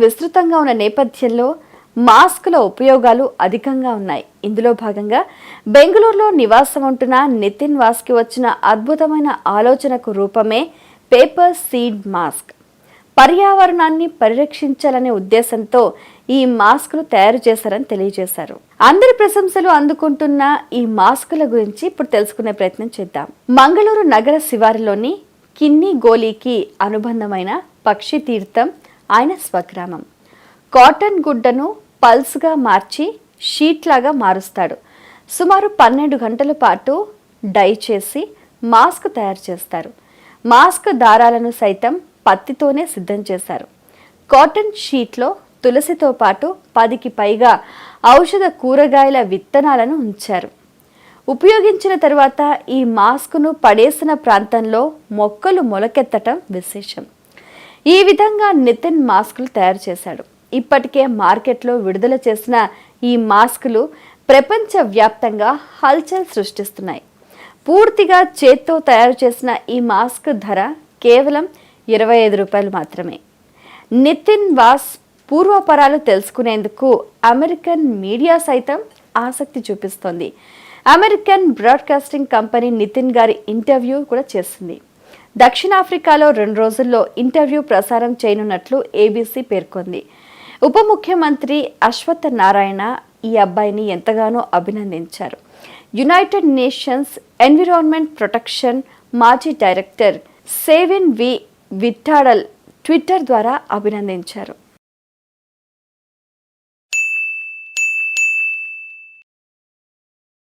విస్తృతంగా ఉన్న నేపథ్యంలో మాస్కుల ఉపయోగాలు అధికంగా ఉన్నాయి. ఇందులో భాగంగా బెంగళూరులో నివాసం ఉంటున్న నితిన్ వాస్కి వచ్చిన అద్భుతమైన ఆలోచనకు రూపమే పేపర్ సీడ్ మాస్క్. పర్యావరణాన్ని పరిరక్షించాలనే ఉద్దేశంతో ఈ మాస్కులు తయారు చేశారని తెలియజేశారు. అందరి ప్రశంసలు అందుకుంటున్న ఈ మాస్కుల గురించి ఇప్పుడు తెలుసుకునే ప్రయత్నం చేద్దాం. మంగళూరు నగర శివారులోని కిన్ని గోలీకి అనుబంధమైన పక్షి తీర్థం ఆయన స్వగ్రామం. కాటన్ గుడ్డను పల్స్గా మార్చి షీట్ లాగా మారుస్తాడు. సుమారు 12 గంటల పాటు డై చేసి మాస్క్ తయారు చేస్తారు. మాస్క్ దారాలను సైతం పత్తితోనే సిద్ధం చేశారు. కాటన్ షీట్లో తులసితో పాటు 10కి పైగా ఔషధ కూరగాయల విత్తనాలను ఉంచారు. ఉపయోగించిన తరువాత ఈ మాస్క్ను పడేసిన ప్రాంతంలో మొక్కలు మొలకెత్తటం విశేషం. ఈ విధంగా నితిన్ మాస్కులు తయారు చేశాడు. ఇప్పటికే మార్కెట్లో విడుదల చేసిన ఈ మాస్కులు ప్రపంచవ్యాప్తంగా హల్చల్ సృష్టిస్తున్నాయి. పూర్తిగా చేత్తో తయారు చేసిన ఈ మాస్క్ ధర కేవలం 25 రూపాయలు మాత్రమే. నితిన్ వాస్ పూర్వపరాలు తెలుసుకునేందుకు అమెరికన్ మీడియా సైతం ఆసక్తి చూపిస్తోంది. అమెరికన్ బ్రాడ్కాస్టింగ్ కంపెనీ నితిన్ గారి ఇంటర్వ్యూ కూడా చేసింది. దక్షిణాఫ్రికాలో 2 రోజుల్లో ఇంటర్వ్యూ ప్రసారం చేయనున్నట్లు ఏబీసీ పేర్కొంది. ఉప ముఖ్యమంత్రి అశ్వత్థ నారాయణ ఈ అబ్బాయిని ఎంతగానో అభినందించారు. యునైటెడ్ నేషన్స్ ఎన్విరాన్మెంట్ ప్రొటెక్షన్ మాజీ డైరెక్టర్ సేవిన్ వి విట్టాడల్ ట్విట్టర్ ద్వారా అభినందించారు.